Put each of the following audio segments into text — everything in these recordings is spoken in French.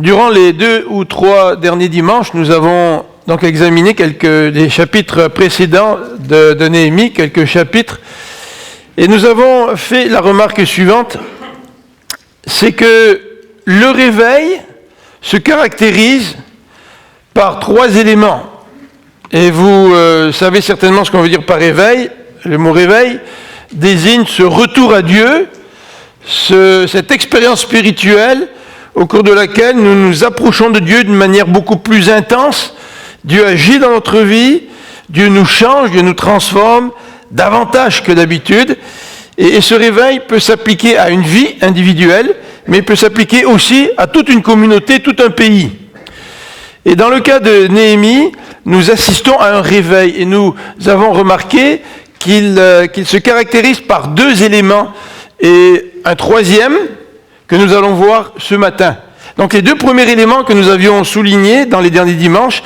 Durant les 2 ou 3 derniers dimanches, nous avons donc examiné des chapitres précédents de Néhémie, quelques chapitres, et nous avons fait la remarque suivante, c'est que le réveil se caractérise par 3 éléments. Et vous savez certainement ce qu'on veut dire par réveil. Le mot réveil désigne ce retour à Dieu, cette expérience spirituelle au cours de laquelle nous nous approchons de Dieu d'une manière beaucoup plus intense. Dieu agit dans notre vie, Dieu nous change, Dieu nous transforme davantage que d'habitude. Et ce réveil peut s'appliquer à une vie individuelle, mais peut s'appliquer aussi à toute une communauté, tout un pays. Et dans le cas de Néhémie, nous assistons à un réveil et nous avons remarqué qu'il se caractérise par 2 éléments et un 3e que nous allons voir ce matin. Donc les 2 premiers éléments que nous avions soulignés dans les derniers dimanches,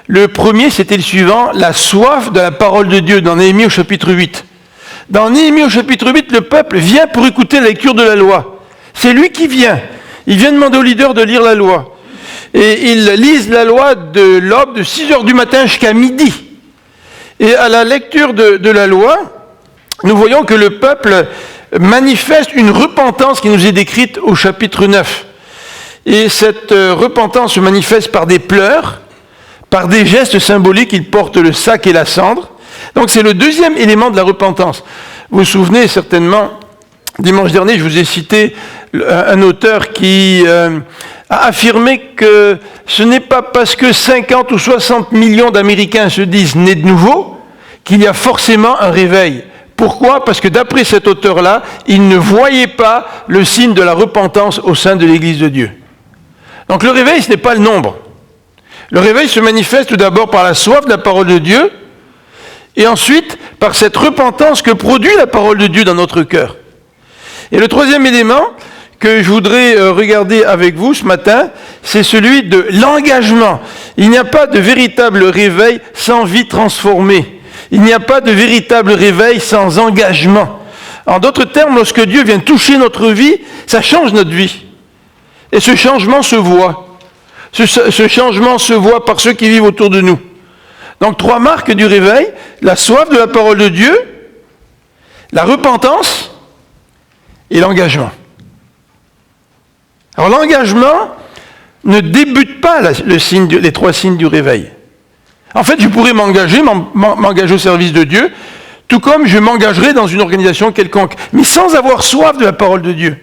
le premier c'était le suivant, la soif de la parole de Dieu dans Néhémie au chapitre 8. Dans Néhémie au chapitre 8, le peuple vient pour écouter la lecture de la loi. C'est lui qui vient. Il vient demander au leader de lire la loi. Et ils lisent la loi de l'aube, de 6h du matin jusqu'à midi. Et à la lecture de la loi, nous voyons que le peuple manifeste une repentance qui nous est décrite au chapitre 9. Et cette repentance se manifeste par des pleurs, par des gestes symboliques, ils portent le sac et la cendre. Donc c'est le 2e élément de la repentance. Vous vous souvenez certainement, dimanche dernier, je vous ai cité un auteur qui a affirmé que ce n'est pas parce que 50 ou 60 millions d'Américains se disent nés de nouveau qu'il y a forcément un réveil. Pourquoi ? Parce que d'après cet auteur-là, il ne voyait pas le signe de la repentance au sein de l'Église de Dieu. Donc le réveil, ce n'est pas le nombre. Le réveil se manifeste tout d'abord par la soif de la parole de Dieu, et ensuite par cette repentance que produit la parole de Dieu dans notre cœur. Et le 3e élément que je voudrais regarder avec vous ce matin, c'est celui de l'engagement. Il n'y a pas de véritable réveil sans vie transformée. Il n'y a pas de véritable réveil sans engagement. En d'autres termes, lorsque Dieu vient toucher notre vie, ça change notre vie. Et ce changement se voit. Ce changement se voit par ceux qui vivent autour de nous. Donc 3 marques du réveil, la soif de la parole de Dieu, la repentance et l'engagement. Alors l'engagement ne débute pas les 3 signes du réveil. En fait, je pourrais m'engager au service de Dieu, tout comme je m'engagerai dans une organisation quelconque, mais sans avoir soif de la parole de Dieu.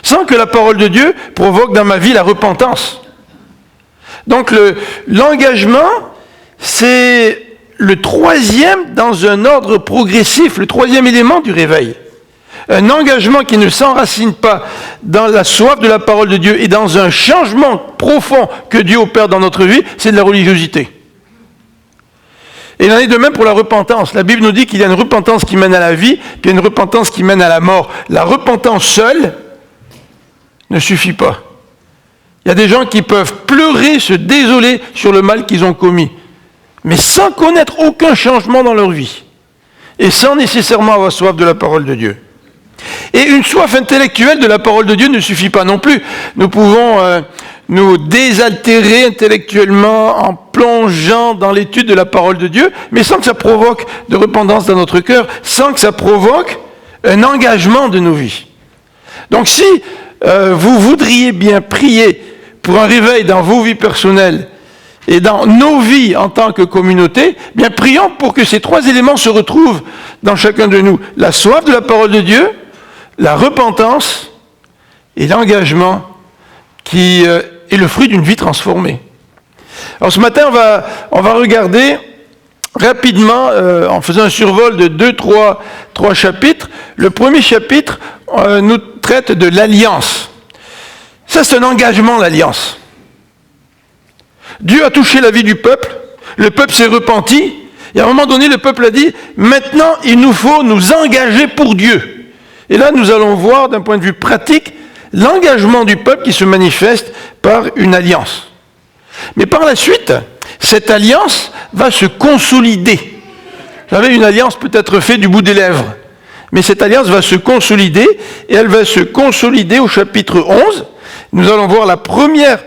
Sans que la parole de Dieu provoque dans ma vie la repentance. Donc l'engagement, c'est le 3e dans un ordre progressif, le 3e élément du réveil. Un engagement qui ne s'enracine pas dans la soif de la parole de Dieu et dans un changement profond que Dieu opère dans notre vie, c'est de la religiosité. Et il en est de même pour la repentance. La Bible nous dit qu'il y a une repentance qui mène à la vie, puis il y a une repentance qui mène à la mort. La repentance seule ne suffit pas. Il y a des gens qui peuvent pleurer, se désoler sur le mal qu'ils ont commis, mais sans connaître aucun changement dans leur vie, et sans nécessairement avoir soif de la parole de Dieu. Et une soif intellectuelle de la parole de Dieu ne suffit pas non plus. Nous pouvons nous désaltérer intellectuellement en plongeant dans l'étude de la parole de Dieu, mais sans que ça provoque de repentance dans notre cœur, sans que ça provoque un engagement de nos vies. Donc si vous voudriez bien prier pour un réveil dans vos vies personnelles et dans nos vies en tant que communauté, bien prions pour que ces 3 éléments se retrouvent dans chacun de nous. La soif de la parole de Dieu, la repentance et l'engagement qui est le fruit d'une vie transformée. Alors ce matin, on va regarder rapidement, en faisant un survol de 3 chapitres. Le premier chapitre nous traite de l'alliance. Ça, c'est un engagement, l'alliance. Dieu a touché la vie du peuple, le peuple s'est repenti, et à un moment donné, le peuple a dit, maintenant, il nous faut nous engager pour Dieu. Et là, nous allons voir, d'un point de vue pratique, l'engagement du peuple qui se manifeste par une alliance. Mais par la suite, cette alliance va se consolider. Vous savez, une alliance peut être faite du bout des lèvres, mais cette alliance va se consolider, et elle va se consolider au chapitre 11. Nous allons voir la première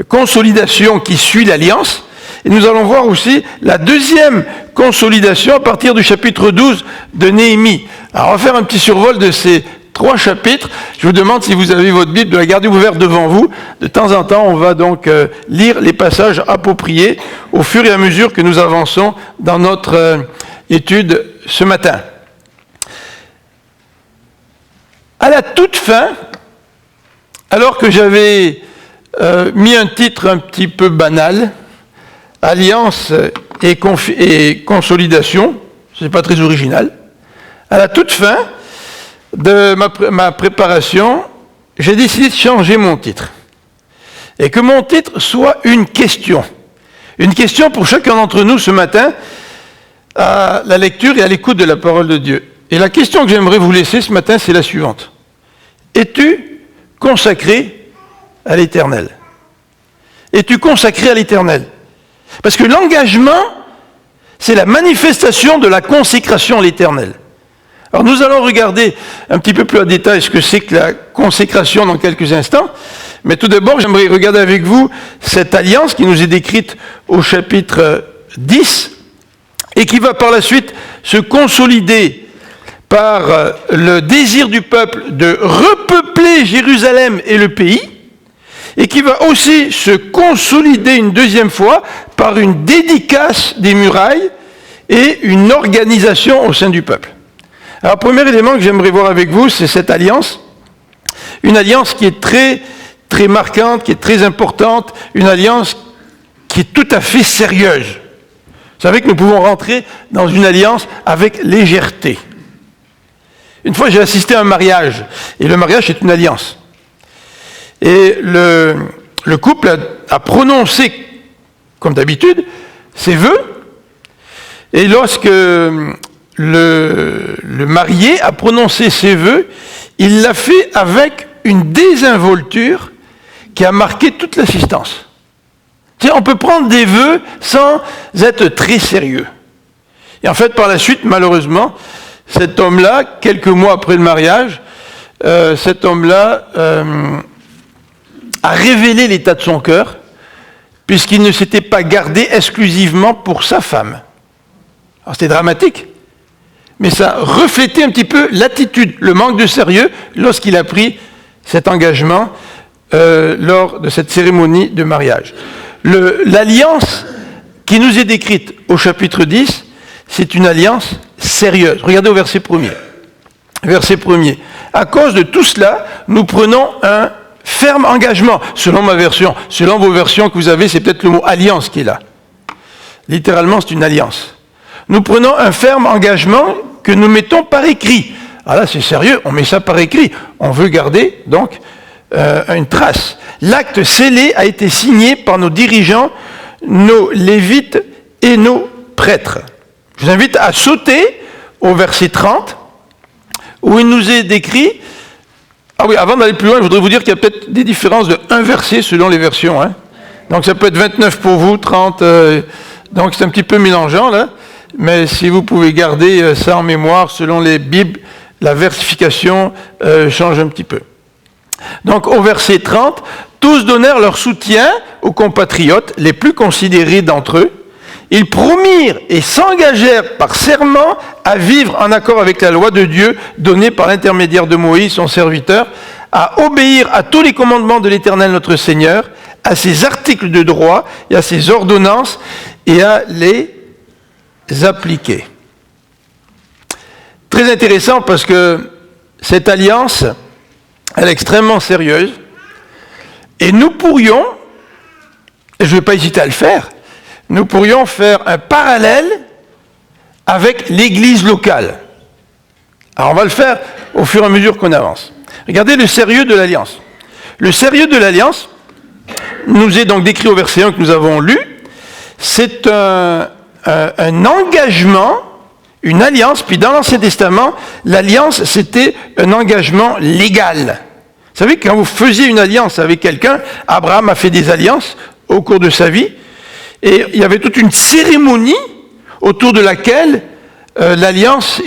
consolidation qui suit l'alliance. Et nous allons voir aussi la deuxième consolidation à partir du chapitre 12 de Néhémie. Alors on va faire un petit survol de ces 3 chapitres. Je vous demande si vous avez votre Bible de la garder ouverte devant vous. De temps en temps, on va donc lire les passages appropriés au fur et à mesure que nous avançons dans notre étude ce matin. À la toute fin, alors que j'avais mis un titre un petit peu banal, Alliance et consolidation, ce n'est pas très original, à la toute fin de ma préparation, j'ai décidé de changer mon titre. Et que mon titre soit une question. Une question pour chacun d'entre nous ce matin, à la lecture et à l'écoute de la parole de Dieu. Et la question que j'aimerais vous laisser ce matin, c'est la suivante. Es-tu consacré à l'Éternel? Es-tu consacré à l'Éternel? Parce que l'engagement, c'est la manifestation de la consécration à l'Éternel. Alors nous allons regarder un petit peu plus en détail ce que c'est que la consécration dans quelques instants. Mais tout d'abord, j'aimerais regarder avec vous cette alliance qui nous est décrite au chapitre 10 et qui va par la suite se consolider par le désir du peuple de repeupler Jérusalem et le pays, et qui va aussi se consolider une deuxième fois par une dédicace des murailles et une organisation au sein du peuple. Alors, premier élément que j'aimerais voir avec vous, c'est cette alliance. Une alliance qui est très, très marquante, qui est très importante, une alliance qui est tout à fait sérieuse. Vous savez que nous pouvons rentrer dans une alliance avec légèreté. Une fois, j'ai assisté à un mariage, et le mariage, c'est une alliance. Et le couple a prononcé, comme d'habitude, ses vœux, et lorsque le marié a prononcé ses vœux, il l'a fait avec une désinvolture qui a marqué toute l'assistance. Tu sais, on peut prendre des vœux sans être très sérieux. Et en fait, par la suite, malheureusement, cet homme-là, quelques mois après le mariage, cet homme-là a révélé l'état de son cœur, puisqu'il ne s'était pas gardé exclusivement pour sa femme. Alors c'était dramatique, mais ça reflétait un petit peu l'attitude, le manque de sérieux lorsqu'il a pris cet engagement lors de cette cérémonie de mariage. L'alliance qui nous est décrite au chapitre 10, c'est une alliance sérieuse. Regardez au verset 1er. Verset 1er. À cause de tout cela, nous prenons un ferme engagement, selon ma version. Selon vos versions que vous avez, c'est peut-être le mot alliance qui est là. Littéralement, c'est une alliance. Nous prenons un ferme engagement que nous mettons par écrit. Ah là, c'est sérieux, on met ça par écrit. On veut garder, donc, une trace. L'acte scellé a été signé par nos dirigeants, nos lévites et nos prêtres. Je vous invite à sauter au verset 30, où il nous est décrit. Ah oui, avant d'aller plus loin, je voudrais vous dire qu'il y a peut-être des différences de un verset selon les versions. Hein. Donc ça peut être 29 pour vous, 30, donc c'est un petit peu mélangeant là. Mais si vous pouvez garder ça en mémoire, selon les Bibles, la versification change un petit peu. Donc au verset 30, tous donnèrent leur soutien aux compatriotes, les plus considérés d'entre eux. Ils promirent et s'engagèrent par serment à vivre en accord avec la loi de Dieu donnée par l'intermédiaire de Moïse, son serviteur, à obéir à tous les commandements de l'Éternel notre Seigneur, à ses articles de droit et à ses ordonnances, et à les appliquer. Très intéressant parce que cette alliance, elle est extrêmement sérieuse, et nous pourrions, et je ne vais pas hésiter à le faire, nous pourrions faire un parallèle avec l'Église locale. Alors on va le faire au fur et à mesure qu'on avance. Regardez le sérieux de l'alliance. Le sérieux de l'alliance nous est donc décrit au verset 1 que nous avons lu. C'est un engagement, une alliance, puis dans l'Ancien Testament, l'alliance c'était un engagement légal. Vous savez, quand vous faisiez une alliance avec quelqu'un, Abraham a fait des alliances au cours de sa vie, et il y avait toute une cérémonie autour de laquelle l'alliance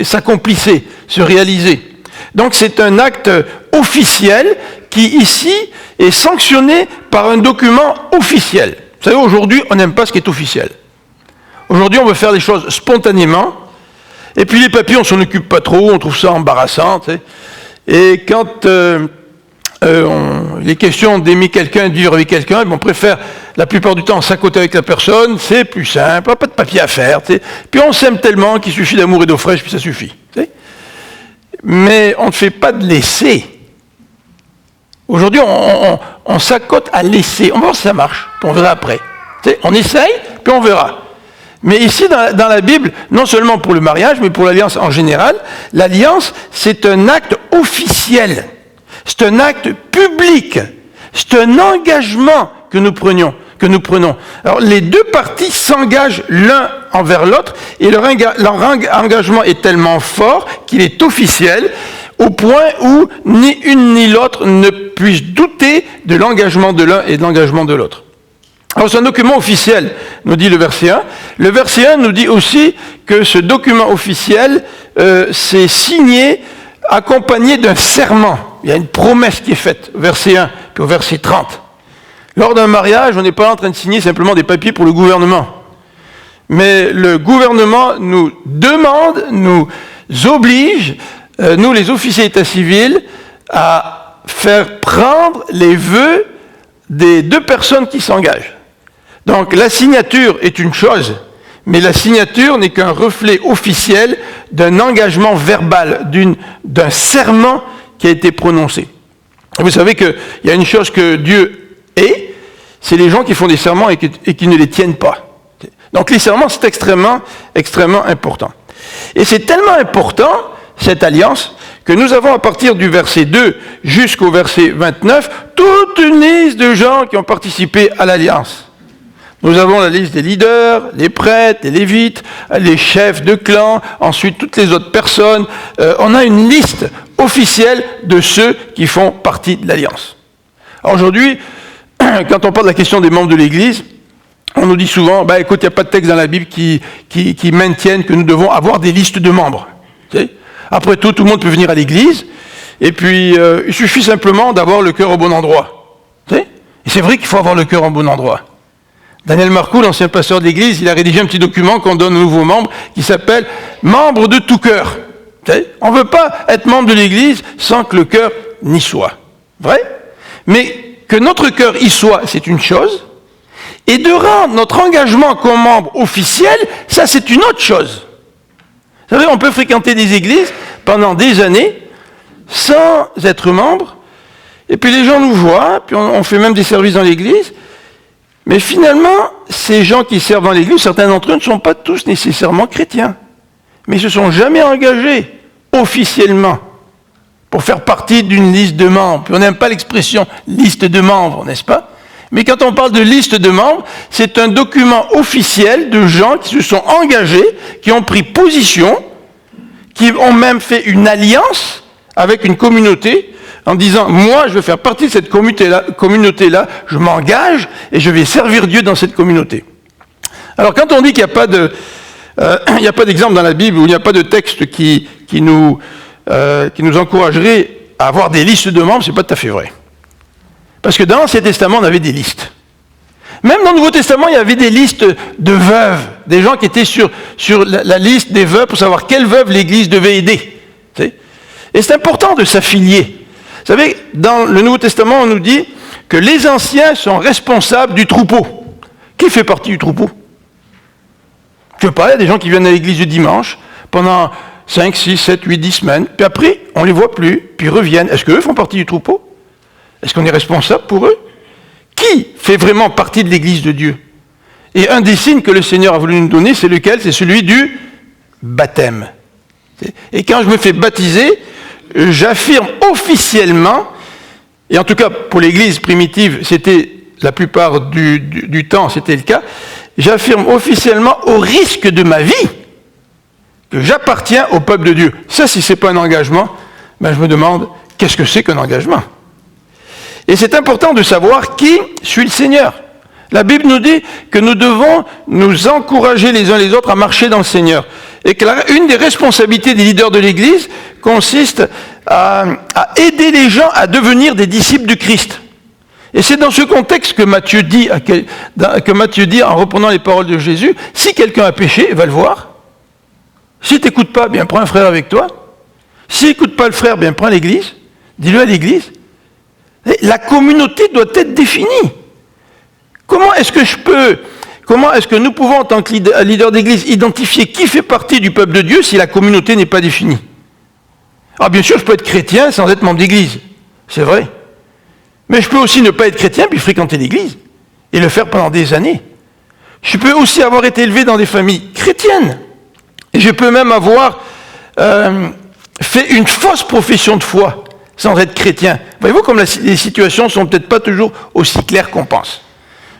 s'accomplissait, se réalisait. Donc c'est un acte officiel qui ici est sanctionné par un document officiel. Vous savez, aujourd'hui, on n'aime pas ce qui est officiel. Aujourd'hui, on veut faire les choses spontanément, et puis les papiers, on s'en occupe pas trop, on trouve ça embarrassant, tu sais. Et quand les questions d'aimer quelqu'un, de vivre avec quelqu'un, on préfère la plupart du temps s'accoter avec la personne, c'est plus simple, pas de papier à faire, tu sais. Puis on s'aime tellement qu'il suffit d'amour et d'eau fraîche, puis ça suffit. Tu sais. Mais on ne fait pas de l'essai. Aujourd'hui, on s'accote à l'essai. On va voir si ça marche, puis on verra après. Tu sais, on essaye, puis on verra. Mais ici, dans la Bible, non seulement pour le mariage, mais pour l'alliance en général, l'alliance, c'est un acte officiel. C'est un acte public. C'est un engagement que nous prenons. Alors, les deux parties s'engagent l'un envers l'autre, et leur engagement est tellement fort qu'il est officiel, au point où ni une ni l'autre ne puissent douter de l'engagement de l'un et de l'engagement de l'autre. Alors, c'est un document officiel, nous dit le verset 1. Le verset 1 nous dit aussi que ce document officiel, c'est signé, accompagné d'un serment. Il y a une promesse qui est faite, au verset 1, puis au verset 30. Lors d'un mariage, on n'est pas en train de signer simplement des papiers pour le gouvernement. Mais le gouvernement nous demande, nous oblige, nous les officiers d'état civil, à faire prendre les vœux des deux personnes qui s'engagent. Donc la signature est une chose, mais la signature n'est qu'un reflet officiel d'un engagement verbal, d'un serment qui a été prononcé. Vous savez qu'il y a une chose que Dieu est, c'est les gens qui font des serments et qui ne les tiennent pas. Donc les serments, c'est extrêmement, extrêmement important. Et c'est tellement important, cette alliance, que nous avons à partir du verset 2 jusqu'au verset 29, toute une liste de gens qui ont participé à l'alliance. Nous avons la liste des leaders, les prêtres, les lévites, les chefs de clan, ensuite toutes les autres personnes. On a une liste officielle de ceux qui font partie de l'Alliance. Alors aujourd'hui, quand on parle de la question des membres de l'Église, on nous dit souvent, écoute, il n'y a pas de texte dans la Bible qui maintienne que nous devons avoir des listes de membres. Tu sais. Après tout le monde peut venir à l'Église, et puis il suffit simplement d'avoir le cœur au bon endroit. Tu sais. Et c'est vrai qu'il faut avoir le cœur au bon endroit. Daniel Marcoux, l'ancien pasteur de l'Église, il a rédigé un petit document qu'on donne aux nouveaux membres qui s'appelle « Membres de tout cœur ». On ne veut pas être membre de l'Église sans que le cœur n'y soit. Vrai ? Mais que notre cœur y soit, c'est une chose. Et de rendre notre engagement comme membre officiel, ça c'est une autre chose. Vous savez, on peut fréquenter des églises pendant des années sans être membre. Et puis les gens nous voient, puis on fait même des services dans l'église. Mais finalement, ces gens qui servent dans l'église, certains d'entre eux ne sont pas tous nécessairement chrétiens. Mais ils ne se sont jamais engagés officiellement pour faire partie d'une liste de membres. Puis on n'aime pas l'expression liste de membres, n'est-ce pas ? Mais quand on parle de liste de membres, c'est un document officiel de gens qui se sont engagés, qui ont pris position, qui ont même fait une alliance avec une communauté, en disant, moi, je veux faire partie de cette communauté-là, je m'engage et je vais servir Dieu dans cette communauté. Alors, quand on dit qu'il n'y a pas d'exemple dans la Bible, où il n'y a pas de texte qui nous encouragerait à avoir des listes de membres, c'est pas tout à fait vrai. Parce que dans l'Ancien Testament, on avait des listes. Même dans le Nouveau Testament, il y avait des listes de veuves, des gens qui étaient sur la liste des veuves pour savoir quelles veuves l'Église devait aider. Et c'est important de s'affilier. Vous savez, dans le Nouveau Testament, on nous dit que les anciens sont responsables du troupeau. Qui fait partie du troupeau ? Je ne sais pas, il y a des gens qui viennent à l'église le dimanche pendant 5, 6, 7, 8, 10 semaines, puis après, on ne les voit plus, puis ils reviennent. Est-ce qu'eux font partie du troupeau ? Est-ce qu'on est responsable pour eux ? Qui fait vraiment partie de l'église de Dieu ? Et un des signes que le Seigneur a voulu nous donner, c'est lequel ? C'est celui du baptême. Et quand je me fais baptiser, j'affirme officiellement, et en tout cas pour l'église primitive, c'était la plupart du temps, c'était le cas, j'affirme officiellement au risque de ma vie que j'appartiens au peuple de Dieu. Ça, si ce n'est pas un engagement, je me demande, qu'est-ce que c'est qu'un engagement ? Et c'est important de savoir qui suit le Seigneur. La Bible nous dit que nous devons nous encourager les uns les autres à marcher dans le Seigneur. Et que une des responsabilités des leaders de l'Église consiste à aider les gens à devenir des disciples du Christ. Et c'est dans ce contexte que Matthieu dit en reprenant les paroles de Jésus, si quelqu'un a péché, va le voir. Si tu n'écoutes pas, bien prends un frère avec toi. Si n'écoute pas le frère, bien prends l'Église. Dis-le à l'Église. La communauté doit être définie. Comment est-ce que nous pouvons, en tant que leader d'Église, identifier qui fait partie du peuple de Dieu si la communauté n'est pas définie? Alors bien sûr, je peux être chrétien sans être membre d'Église. C'est vrai. Mais je peux aussi ne pas être chrétien puis fréquenter l'Église et le faire pendant des années. Je peux aussi avoir été élevé dans des familles chrétiennes. Et je peux même avoir fait une fausse profession de foi sans être chrétien. Voyez-vous comme les situations ne sont peut-être pas toujours aussi claires qu'on pense.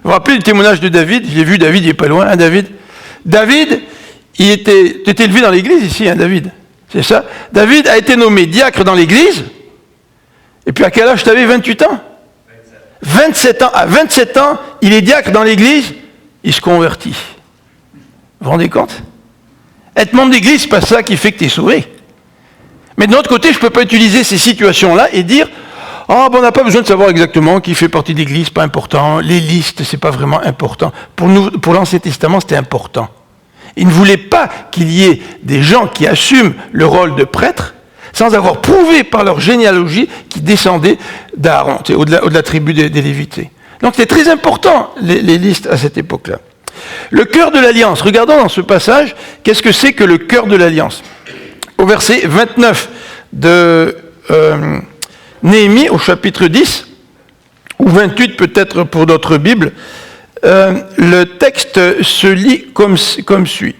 Vous vous rappelez le témoignage de David? Je l'ai vu, David, il n'est pas loin, hein, David. David, tu étais élevé dans l'église ici, hein, David. C'est ça? David a été nommé diacre dans l'église. Et puis à quel âge tu avais? 28 ans? 27 ans. À 27 ans, il est diacre dans l'église, il se convertit. Vous vous rendez compte? Être membre d'église, c'est pas ça qui fait que tu es sauvé. Mais de l'autre côté, je ne peux pas utiliser ces situations-là et dire « Oh, on n'a pas besoin de savoir exactement qui fait partie de l'Église, pas important. Les listes, c'est pas vraiment important. » Pour l'Ancien Testament, c'était important. Il ne voulait pas qu'il y ait des gens qui assument le rôle de prêtre sans avoir prouvé par leur généalogie qu'ils descendaient d'Aaron, au-delà de la tribu des Lévites. Donc c'est très important, les listes à cette époque-là. Le cœur de l'alliance. Regardons dans ce passage, qu'est-ce que c'est que le cœur de l'alliance? Au verset 29 de Néhémie, au chapitre 10, ou 28 peut-être pour d'autres Bibles, le texte se lit comme suit.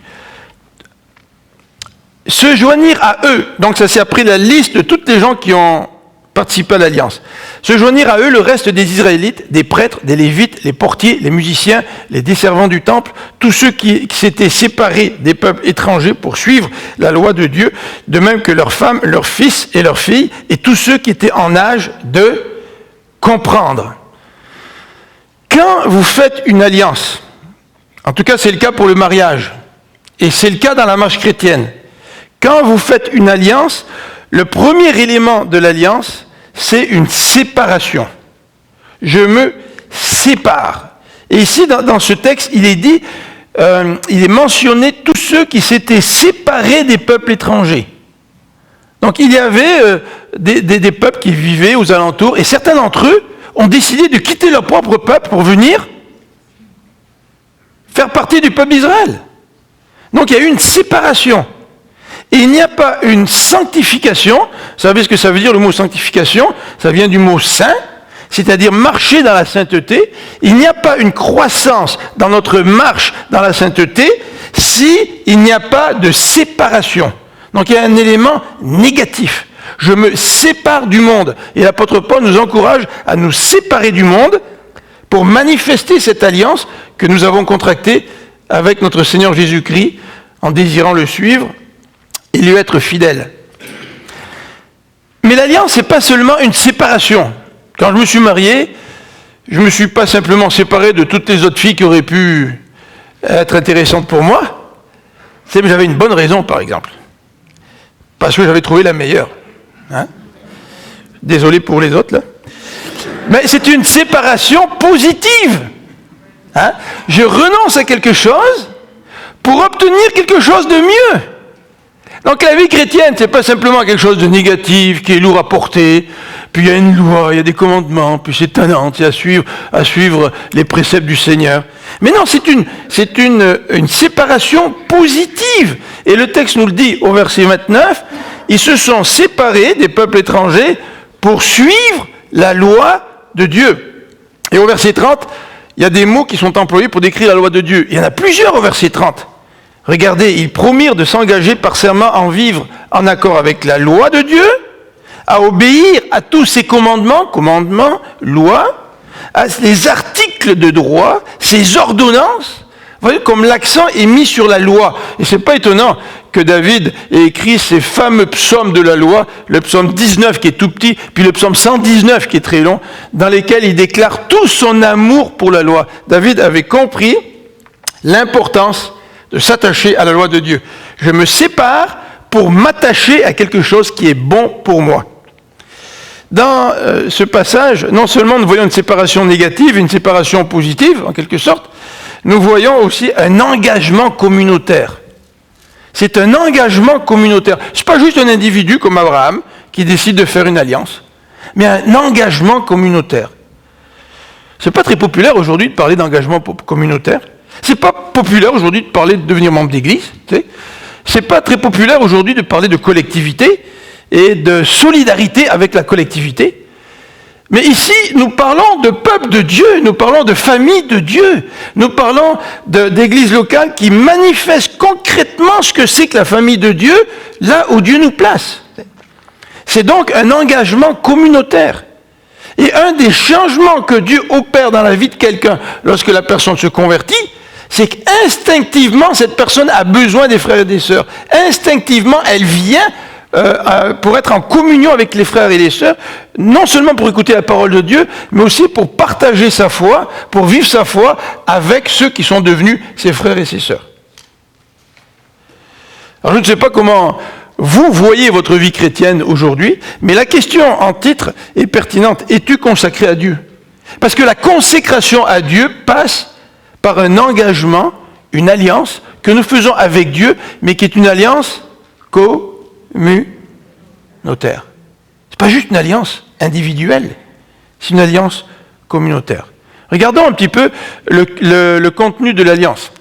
Se joignir à eux, donc ça c'est après la liste de toutes les gens qui ont participé à l'alliance. Se joignir à eux le reste des Israélites, des prêtres, des Lévites, les portiers, les musiciens, les desservants du temple, tous ceux qui s'étaient séparés des peuples étrangers pour suivre la loi de Dieu, de même que leurs femmes, leurs fils et leurs filles, et tous ceux qui étaient en âge de comprendre. Quand vous faites une alliance, en tout cas c'est le cas pour le mariage, et c'est le cas dans la marche chrétienne, quand vous faites une alliance, le premier élément de l'alliance, c'est une séparation. Je me sépare. Et ici, dans ce texte, il est dit, il est mentionné tous ceux qui s'étaient séparés des peuples étrangers. Donc il y avait des peuples qui vivaient aux alentours, et certains d'entre eux ont décidé de quitter leur propre peuple pour venir faire partie du peuple d'Israël. Donc il y a eu une séparation. Et il n'y a pas une sanctification. Vous savez ce que ça veut dire le mot sanctification? Ça vient du mot saint, c'est-à-dire marcher dans la sainteté. Il n'y a pas une croissance dans notre marche dans la sainteté s'il n'y a pas de séparation. Donc il y a un élément négatif. Je me sépare du monde. Et l'apôtre Paul nous encourage à nous séparer du monde pour manifester cette alliance que nous avons contractée avec notre Seigneur Jésus-Christ en désirant le suivre et lui être fidèle. Mais l'alliance, c'est pas seulement une séparation. Quand je me suis marié, je ne me suis pas simplement séparé de toutes les autres filles qui auraient pu être intéressantes pour moi. J'avais une bonne raison, par exemple. Parce que j'avais trouvé la meilleure. Hein? Désolé pour les autres, là. Mais c'est une séparation positive. Hein? Je renonce à quelque chose pour obtenir quelque chose de mieux. Donc la vie chrétienne, c'est pas simplement quelque chose de négatif, qui est lourd à porter, puis il y a une loi, il y a des commandements, puis c'est tannant, c'est à suivre les préceptes du Seigneur. Mais non, c'est une séparation positive. Et le texte nous le dit au verset 29, ils se sont séparés des peuples étrangers pour suivre la loi de Dieu. Et au verset 30, il y a des mots qui sont employés pour décrire la loi de Dieu. Il y en a plusieurs au verset 30. Regardez, ils promirent de s'engager par serment en vivre en accord avec la loi de Dieu, à obéir à tous ses commandements, lois, à les articles de droit, ses ordonnances. Vous voyez comme l'accent est mis sur la loi. Et c'est pas étonnant que David ait écrit ces fameux psaumes de la loi, le psaume 19 qui est tout petit, puis le psaume 119 qui est très long, dans lesquels il déclare tout son amour pour la loi. David avait compris l'importance de s'attacher à la loi de Dieu. Je me sépare pour m'attacher à quelque chose qui est bon pour moi. Dans ce passage, non seulement nous voyons une séparation négative, une séparation positive, en quelque sorte, nous voyons aussi un engagement communautaire. C'est un engagement communautaire. Ce n'est pas juste un individu comme Abraham qui décide de faire une alliance, mais un engagement communautaire. Ce n'est pas très populaire aujourd'hui de parler d'engagement communautaire. Ce n'est pas populaire aujourd'hui de parler de devenir membre d'église. Ce n'est pas très populaire aujourd'hui de parler de collectivité et de solidarité avec la collectivité. Mais ici, nous parlons de peuple de Dieu, nous parlons de famille de Dieu, nous parlons d'églises locales qui manifestent concrètement ce que c'est que la famille de Dieu, là où Dieu nous place. C'est donc un engagement communautaire. Et un des changements que Dieu opère dans la vie de quelqu'un lorsque la personne se convertit, c'est qu'instinctivement, cette personne a besoin des frères et des sœurs. Instinctivement, elle vient pour être en communion avec les frères et les sœurs, non seulement pour écouter la parole de Dieu, mais aussi pour partager sa foi, pour vivre sa foi avec ceux qui sont devenus ses frères et ses sœurs. Alors je ne sais pas comment vous voyez votre vie chrétienne aujourd'hui, mais la question en titre est pertinente. Es-tu consacré à Dieu? Parce que la consécration à Dieu passe par un engagement, une alliance que nous faisons avec Dieu, mais qui est une alliance communautaire. Ce n'est pas juste une alliance individuelle, c'est une alliance communautaire. Regardons un petit peu le contenu de l'alliance.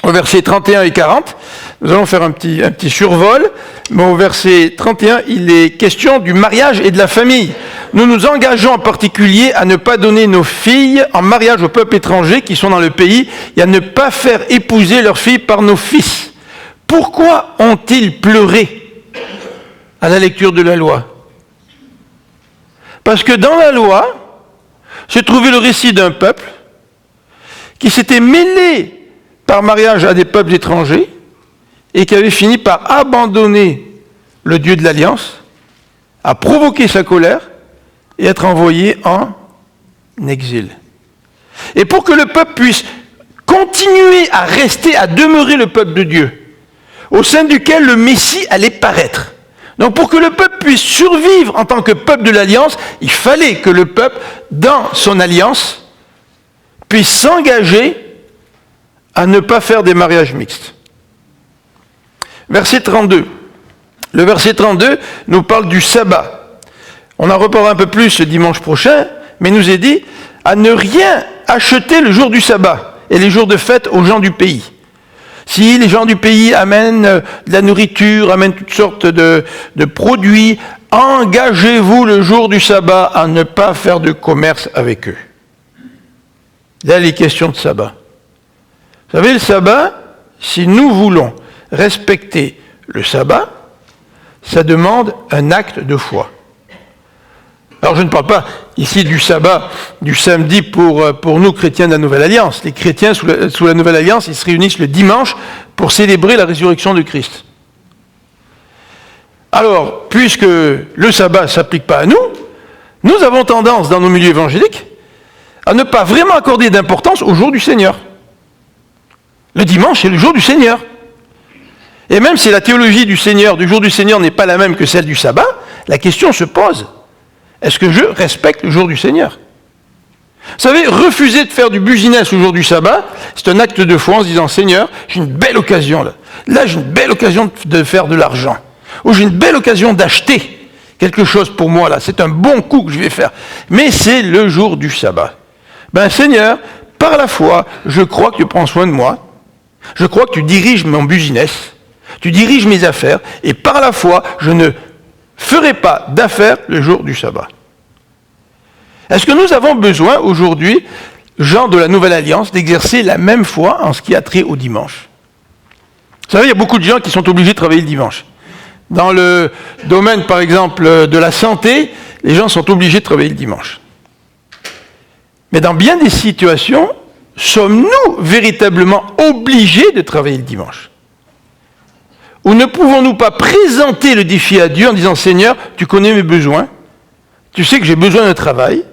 Au verset 31 et 40, nous allons faire un petit survol, mais au verset 31, il est question du mariage et de la famille. Nous nous engageons en particulier à ne pas donner nos filles en mariage aux peuples étrangers qui sont dans le pays et à ne pas faire épouser leurs filles par nos fils. Pourquoi ont-ils pleuré à la lecture de la loi? Parce que dans la loi se trouvait le récit d'un peuple qui s'était mêlé par mariage à des peuples étrangers et qui avait fini par abandonner le Dieu de l'Alliance, a provoqué sa colère et être envoyé en exil. Et pour que le peuple puisse continuer à rester, à demeurer le peuple de Dieu, au sein duquel le Messie allait paraître. Donc pour que le peuple puisse survivre en tant que peuple de l'Alliance, il fallait que le peuple, dans son alliance, puisse s'engager à ne pas faire des mariages mixtes. Verset 32. Le verset 32 nous parle du sabbat. On en reparlera un peu plus le dimanche prochain, mais nous est dit à ne rien acheter le jour du sabbat et les jours de fête aux gens du pays. Si les gens du pays amènent de la nourriture, amènent toutes sortes de produits, engagez-vous le jour du sabbat à ne pas faire de commerce avec eux. Là, les questions de sabbat. Vous savez, le sabbat, si nous voulons respecter le sabbat, ça demande un acte de foi. Alors je ne parle pas ici du sabbat, du samedi pour nous chrétiens de la Nouvelle Alliance. Les chrétiens sous la Nouvelle Alliance, ils se réunissent le dimanche pour célébrer la résurrection de Christ. Alors, puisque le sabbat ne s'applique pas à nous, nous avons tendance dans nos milieux évangéliques à ne pas vraiment accorder d'importance au jour du Seigneur. Le dimanche, c'est le jour du Seigneur. Et même si la théologie du Seigneur, du jour du Seigneur, n'est pas la même que celle du sabbat, la question se pose. Est-ce que je respecte le jour du Seigneur? Vous savez, refuser de faire du business au jour du sabbat, c'est un acte de foi en se disant, Seigneur, j'ai une belle occasion là. Là, j'ai une belle occasion de faire de l'argent. Ou j'ai une belle occasion d'acheter quelque chose pour moi là. C'est un bon coup que je vais faire. Mais c'est le jour du sabbat. Ben Seigneur, par la foi, je crois que tu prends soin de moi. Je crois que tu diriges mon business. Tu diriges mes affaires. Et par la foi, je ne ferai pas d'affaires le jour du sabbat. Est-ce que nous avons besoin aujourd'hui, gens de la Nouvelle Alliance, d'exercer la même foi en ce qui a trait au dimanche? Vous savez, il y a beaucoup de gens qui sont obligés de travailler le dimanche. Dans le domaine, par exemple, de la santé, les gens sont obligés de travailler le dimanche. Mais dans bien des situations, sommes-nous véritablement obligés de travailler le dimanche? Ou ne pouvons-nous pas présenter le défi à Dieu en disant, Seigneur, tu connais mes besoins, tu sais que j'ai besoin de travail,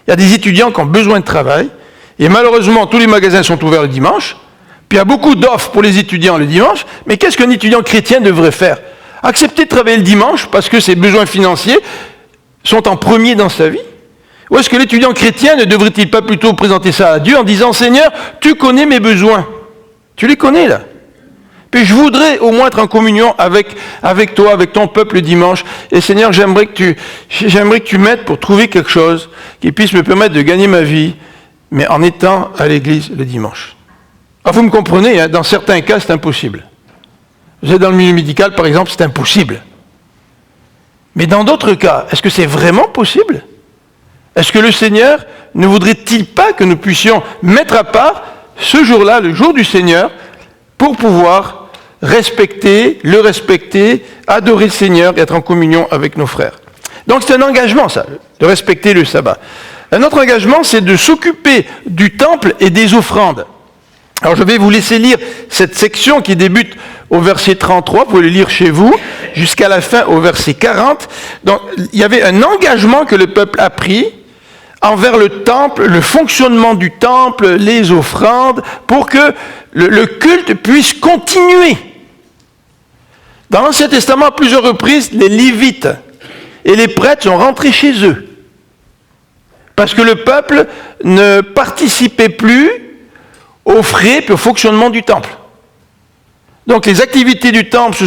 il y a des étudiants qui ont besoin de travail, et malheureusement, tous les magasins sont ouverts le dimanche, Puis il y a beaucoup d'offres pour les étudiants le dimanche, mais qu'est-ce qu'un étudiant chrétien devrait faire? Accepter de travailler le dimanche parce que ses besoins financiers sont en premier dans sa vie? Ou est-ce que l'étudiant chrétien ne devrait-il pas plutôt présenter ça à Dieu en disant « Seigneur, tu connais mes besoins. Tu les connais là. Puis je voudrais au moins être en communion avec toi, avec ton peuple le dimanche. Et Seigneur, j'aimerais que tu m'aides pour trouver quelque chose qui puisse me permettre de gagner ma vie, mais en étant à l'église le dimanche. » Alors vous me comprenez, hein, dans certains cas, c'est impossible. Vous êtes dans le milieu médical, par exemple, c'est impossible. Mais dans d'autres cas, est-ce que c'est vraiment possible? Est-ce que le Seigneur ne voudrait-il pas que nous puissions mettre à part ce jour-là, le jour du Seigneur, pour pouvoir le respecter, adorer le Seigneur et être en communion avec nos frères? Donc c'est un engagement, ça, de respecter le sabbat. Un autre engagement, c'est de s'occuper du temple et des offrandes. Alors je vais vous laisser lire cette section qui débute au verset 33, vous pouvez le lire chez vous, jusqu'à la fin au verset 40. Donc il y avait un engagement que le peuple a pris envers le temple, le fonctionnement du temple, les offrandes, pour que le culte puisse continuer. Dans l'Ancien Testament, à plusieurs reprises, les Lévites et les prêtres sont rentrés chez eux. Parce que le peuple ne participait plus aux frais et au fonctionnement du temple. Donc les activités du temple se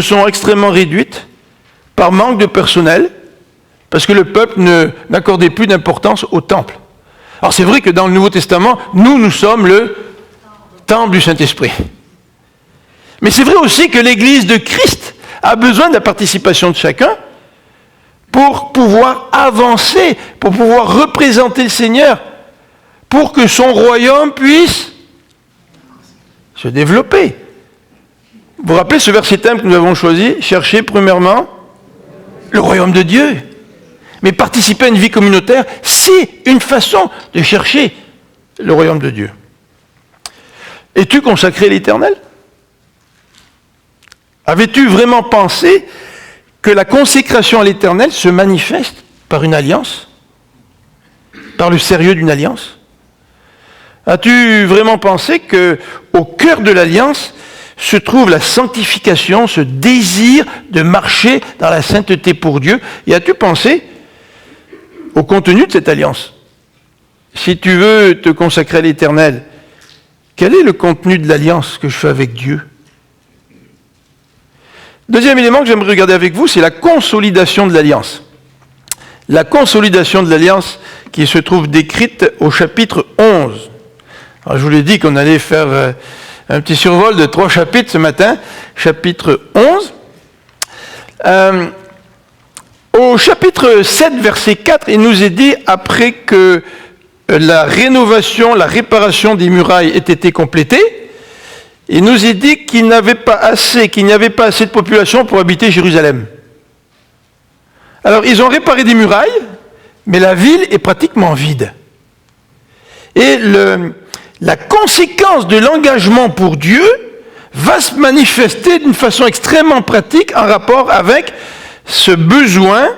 sont extrêmement réduites, par manque de personnel, parce que le peuple n'accordait plus d'importance au temple. Alors c'est vrai que dans le Nouveau Testament, nous sommes le temple du Saint-Esprit. Mais c'est vrai aussi que l'Église de Christ a besoin de la participation de chacun pour pouvoir avancer, pour pouvoir représenter le Seigneur, pour que son royaume puisse se développer. Vous vous rappelez ce verset thème que nous avons choisi? Chercher premièrement le royaume de Dieu. Mais participer à une vie communautaire, c'est une façon de chercher le royaume de Dieu. Es-tu consacré à l'Éternel? Avais-tu vraiment pensé que la consécration à l'Éternel se manifeste par une alliance? Par le sérieux d'une alliance? As-tu vraiment pensé qu'au cœur de l'alliance se trouve la sanctification, ce désir de marcher dans la sainteté pour Dieu? Et as-tu pensé au contenu de cette alliance? Si tu veux te consacrer à l'Éternel, quel est le contenu de l'alliance que je fais avec Dieu? Deuxième élément que j'aimerais regarder avec vous, c'est la consolidation de l'alliance. La consolidation de l'alliance qui se trouve décrite au chapitre 11. Alors, je vous l'ai dit qu'on allait faire un petit survol de 3 chapitres ce matin. Chapitre 11. Au chapitre 7, verset 4, il nous est dit, après que la rénovation, la réparation des murailles ait été complétée, il nous est dit qu'il n'y avait pas assez de population pour habiter Jérusalem. Alors, ils ont réparé des murailles, mais la ville est pratiquement vide. Et la conséquence de l'engagement pour Dieu va se manifester d'une façon extrêmement pratique en rapport avec ce besoin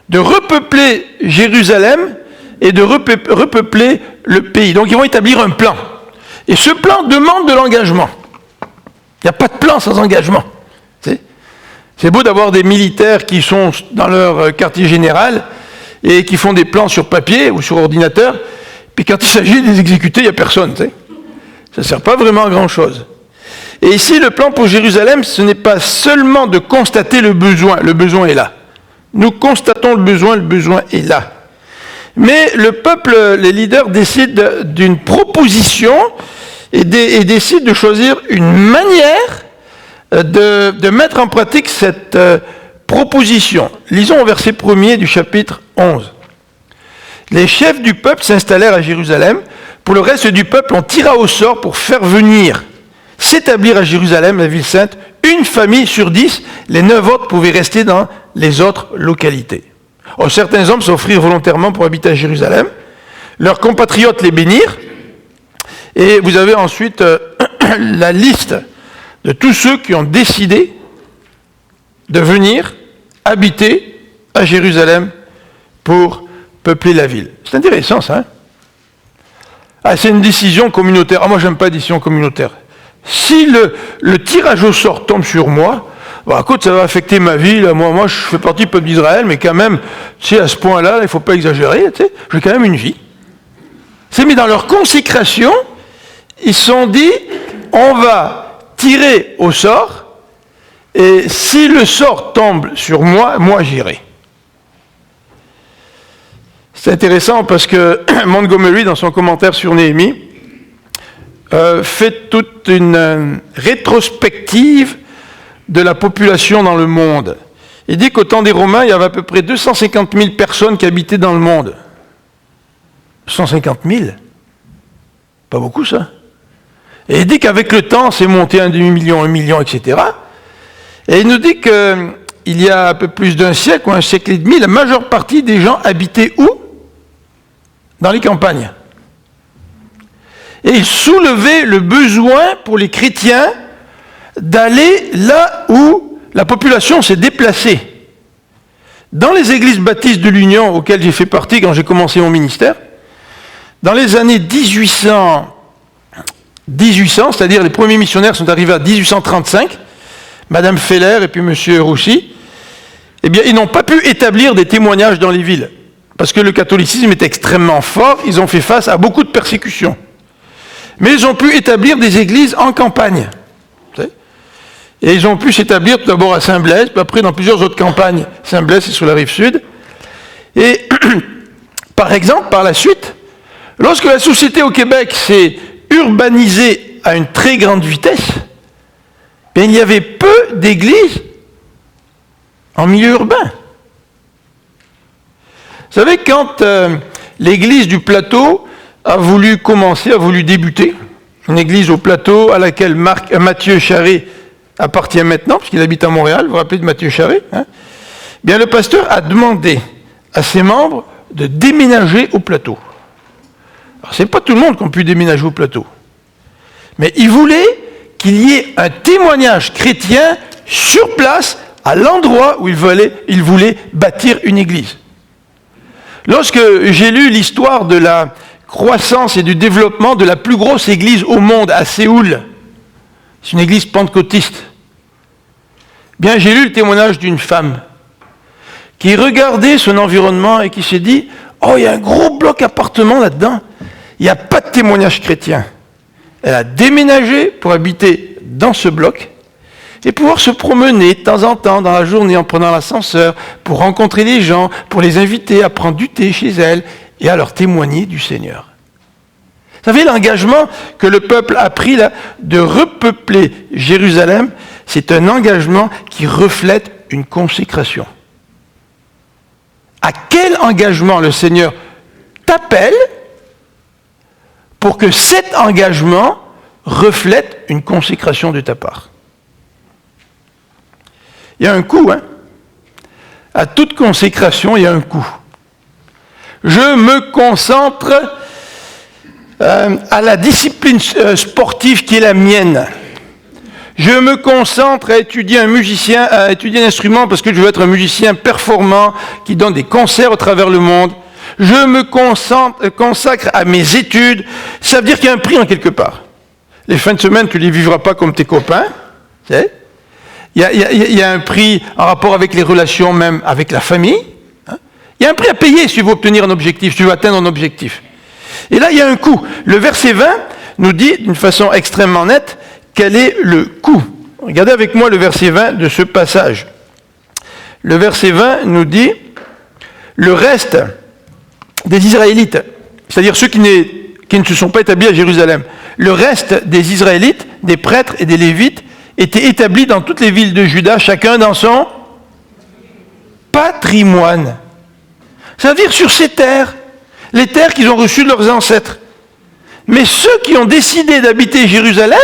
de repeupler Jérusalem et de repeupler le pays. Donc ils vont établir un plan. Et ce plan demande de l'engagement. Il n'y a pas de plan sans engagement. C'est beau d'avoir des militaires qui sont dans leur quartier général et qui font des plans sur papier ou sur ordinateur, puis quand il s'agit de les exécuter, il n'y a personne. Ça ne sert pas vraiment à grand-chose. Et ici, le plan pour Jérusalem, ce n'est pas seulement de constater le besoin est là. Nous constatons le besoin est là. Mais le peuple, les leaders décident d'une proposition et décident de choisir une manière de mettre en pratique cette proposition. Lisons au verset 1er du chapitre 11. Les chefs du peuple s'installèrent à Jérusalem. Pour le reste du peuple, on tira au sort pour faire venir, s'établir à Jérusalem, la ville sainte, une famille sur 10. Les 9 autres pouvaient rester dans les autres localités. Or, certains hommes s'offrirent volontairement pour habiter à Jérusalem. Leurs compatriotes les bénirent. Et vous avez ensuite la liste de tous ceux qui ont décidé de venir habiter à Jérusalem pour peupler la ville. C'est intéressant, ça. Ah, c'est une décision communautaire. Ah, moi, j'aime pas la décision communautaire. Si le tirage au sort tombe sur moi, bah, écoute, ça va affecter ma vie. Là. Moi, je fais partie du peuple d'Israël, mais quand même, tu sais, à ce point-là, il ne faut pas exagérer. Tu sais, j'ai quand même une vie. C'est mis dans leur consécration, ils se sont dit, on va tirer au sort, et si le sort tombe sur moi, moi j'irai. C'est intéressant parce que Montgomery, dans son commentaire sur Néhémie, fait toute une rétrospective de la population dans le monde. Il dit qu'au temps des Romains, il y avait à peu près 250 000 personnes qui habitaient dans le monde. 150 000. Pas beaucoup, ça. Et il dit qu'avec le temps, c'est monté à 1 demi-million, 1 million, etc. Et il nous dit qu'il y a un peu plus d'un siècle, ou un siècle et demi, la majeure partie des gens habitaient où? Dans les campagnes. Et il soulevait le besoin pour les chrétiens d'aller là où la population s'est déplacée. Dans les églises baptistes de l'Union, auxquelles j'ai fait partie quand j'ai commencé mon ministère, dans les années 1800, c'est-à-dire les premiers missionnaires sont arrivés à 1835, Madame Feller et puis Monsieur Roussy, eh bien, ils n'ont pas pu établir des témoignages dans les villes, parce que le catholicisme est extrêmement fort, ils ont fait face à beaucoup de persécutions. Mais ils ont pu établir des églises en campagne. Et ils ont pu s'établir tout d'abord à Saint-Blaise, puis après dans plusieurs autres campagnes. Saint-Blaise, c'est sur la rive sud. Et par exemple, par la suite, lorsque la société au Québec s'est urbanisée à une très grande vitesse, bien, il y avait peu d'églises en milieu urbain. Vous savez, quand l'église du Plateau a voulu débuter, une église au Plateau à laquelle Mathieu Charret appartient maintenant, puisqu'il habite à Montréal, vous vous rappelez de Mathieu Charret, hein? Bien, le pasteur a demandé à ses membres de déménager au Plateau. Alors, ce n'est pas tout le monde qui a pu déménager au Plateau. Mais il voulait qu'il y ait un témoignage chrétien sur place, à l'endroit où il voulait bâtir une église. Lorsque j'ai lu l'histoire de la croissance et du développement de la plus grosse église au monde, à Séoul, c'est une église pentecôtiste, bien, j'ai lu le témoignage d'une femme qui regardait son environnement et qui s'est dit « Oh, il y a un gros bloc appartement là-dedans, il n'y a pas de témoignage chrétien. » Elle a déménagé pour habiter dans ce bloc et pouvoir se promener de temps en temps dans la journée en prenant l'ascenseur pour rencontrer les gens, pour les inviter à prendre du thé chez elle et à leur témoigner du Seigneur. Vous savez, l'engagement que le peuple a pris là, de repeupler Jérusalem, c'est un engagement qui reflète une consécration. À quel engagement le Seigneur t'appelle pour que cet engagement reflète une consécration de ta part? Il y a un coût, hein? À toute consécration, il y a un coût. Je me concentre à la discipline sportive qui est la mienne. Je me concentre à étudier un instrument parce que je veux être un musicien performant qui donne des concerts à travers le monde. Je me consacre à mes études. Ça veut dire qu'il y a un prix en quelque part. Les fins de semaine, tu ne les vivras pas comme tes copains. Tu sais? Il y a un prix en rapport avec les relations, même avec la famille. Hein? Il y a un prix à payer si tu veux obtenir un objectif, si tu veux atteindre un objectif. Et là, il y a un coût. Le verset 20 nous dit d'une façon extrêmement nette quel est le coût. Regardez avec moi le verset 20 de ce passage. Le verset 20 nous dit le reste des Israélites, c'est-à-dire ceux qui ne se sont pas établis à Jérusalem, le reste des Israélites, des prêtres et des Lévites, étaient établis dans toutes les villes de Juda, chacun dans son patrimoine. Ça veut dire sur ces terres, les terres qu'ils ont reçues de leurs ancêtres. Mais ceux qui ont décidé d'habiter Jérusalem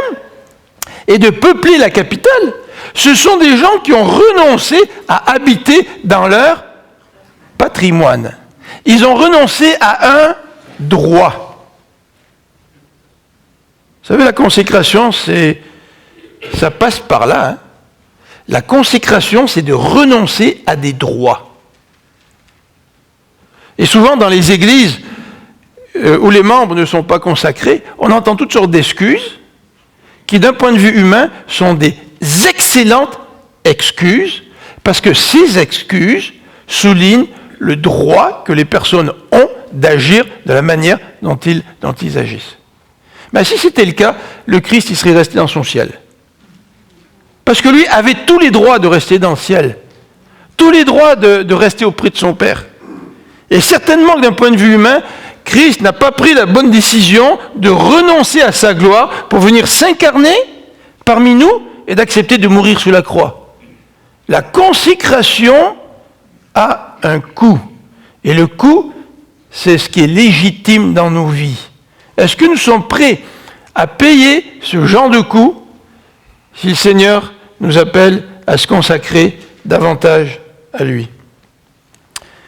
et de peupler la capitale, ce sont des gens qui ont renoncé à habiter dans leur patrimoine. Ils ont renoncé à un droit. Vous savez, la consécration, ça passe par là. Hein. La consécration, c'est de renoncer à des droits. Et souvent, dans les églises, où les membres ne sont pas consacrés, on entend toutes sortes d'excuses qui, d'un point de vue humain, sont des excellentes excuses, parce que ces excuses soulignent le droit que les personnes ont d'agir de la manière dont ils agissent. Ben, si c'était le cas, le Christ il serait resté dans son ciel. Parce que lui avait tous les droits de rester dans le ciel, tous les droits de rester auprès de son Père. Et certainement que d'un point de vue humain, Christ n'a pas pris la bonne décision de renoncer à sa gloire pour venir s'incarner parmi nous et d'accepter de mourir sur la croix. La consécration a un coût. Et le coût, c'est ce qui est légitime dans nos vies. Est-ce que nous sommes prêts à payer ce genre de coût si le Seigneur nous appelle à se consacrer davantage à lui?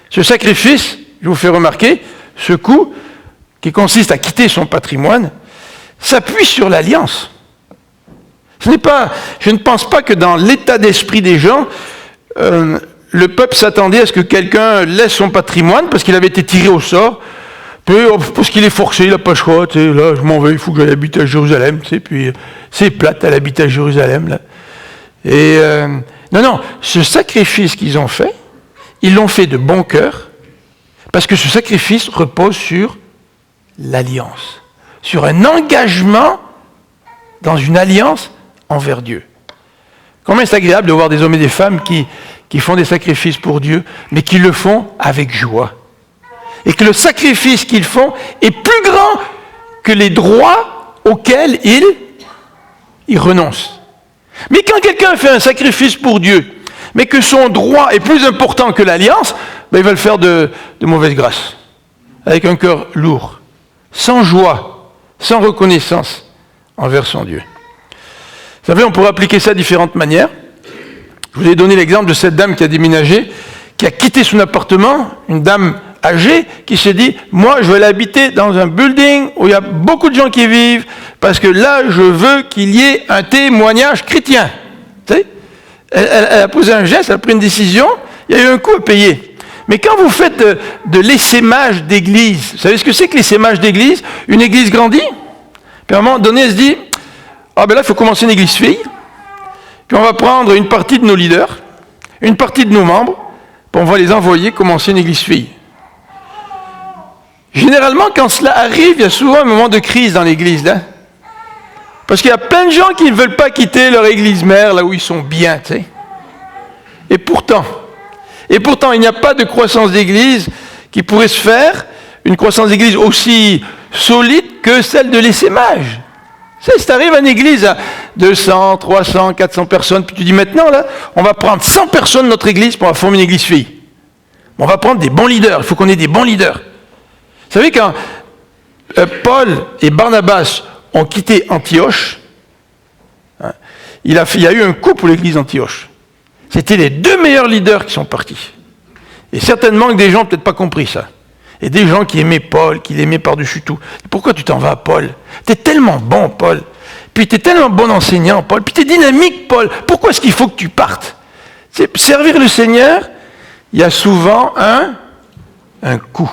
Ce sacrifice, je vous fais remarquer, ce coût qui consiste à quitter son patrimoine, s'appuie sur l'alliance. Je ne pense pas que dans l'état d'esprit des gens, le peuple s'attendait à ce que quelqu'un laisse son patrimoine parce qu'il avait été tiré au sort, puis parce qu'il est forcé, il n'a pas le choix, tu sais, là je m'en vais, il faut que j'aille habiter à Jérusalem, tu sais, puis c'est plate, elle habite à Jérusalem, là. Et non, ce sacrifice qu'ils ont fait, ils l'ont fait de bon cœur, parce que ce sacrifice repose sur l'alliance, sur un engagement dans une alliance envers Dieu. Combien c'est agréable de voir des hommes et des femmes qui font des sacrifices pour Dieu, mais qui le font avec joie. Et que le sacrifice qu'ils font est plus grand que les droits auxquels ils renoncent. Mais quand quelqu'un fait un sacrifice pour Dieu, mais que son droit est plus important que l'alliance, ben il va le faire de mauvaise grâce, avec un cœur lourd, sans joie, sans reconnaissance envers son Dieu. Vous savez, on pourrait appliquer ça de différentes manières. Je vous ai donné l'exemple de cette dame qui a déménagé, qui a quitté son appartement, une dame âgée, qui s'est dit, moi je vais aller habiter dans un building où il y a beaucoup de gens qui vivent, parce que là je veux qu'il y ait un témoignage chrétien. Tu sais, elle a posé un geste, elle a pris une décision, il y a eu un coût à payer. Mais quand vous faites de l'essaimage d'église, vous savez ce que c'est que l'essaimage d'église? Une église grandit, puis à un moment donné elle se dit, ah ben là il faut commencer une église fille, puis on va prendre une partie de nos leaders, une partie de nos membres, puis on va les envoyer commencer une église fille. Généralement, quand cela arrive, il y a souvent un moment de crise dans l'église, là. Parce qu'il y a plein de gens qui ne veulent pas quitter leur église mère, là où ils sont bien, tu sais. Et pourtant, il n'y a pas de croissance d'église qui pourrait se faire, une croissance d'église aussi solide que celle de l'essaimage. Si tu arrives à une église à 200, 300, 400 personnes, puis tu dis maintenant, là, on va prendre 100 personnes de notre église pour former une église fille. On va prendre des bons leaders, il faut qu'on ait des bons leaders. Vous savez, quand Paul et Barnabas ont quitté Antioche, hein, il y a eu un coup pour l'église d'Antioche. C'était les deux meilleurs leaders qui sont partis. Et certainement que des gens n'ont peut-être pas compris ça. Et des gens qui aimaient Paul, qui l'aimaient par-dessus tout. Pourquoi tu t'en vas, Paul? T'es tellement bon, Paul. Puis t'es tellement bon enseignant, Paul. Puis t'es dynamique, Paul. Pourquoi est-ce qu'il faut que tu partes? C'est servir le Seigneur, il y a souvent un coût.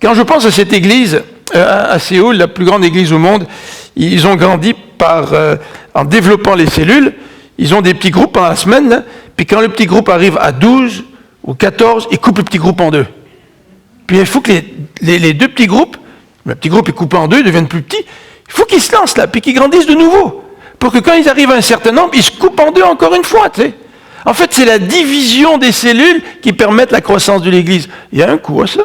Quand je pense à cette église, à Séoul, la plus grande église au monde, ils ont grandi en développant les cellules. Ils ont des petits groupes pendant la semaine, là, puis quand le petit groupe arrive à 12 ou 14, ils coupent le petit groupe en deux. Puis il faut que les deux petits groupes, le petit groupe est coupé en deux, ils deviennent plus petits, il faut qu'ils se lancent là, puis qu'ils grandissent de nouveau, pour que quand ils arrivent à un certain nombre, ils se coupent en deux encore une fois, tu sais. En fait, c'est la division des cellules qui permettent la croissance de l'église. Il y a un coût à ça.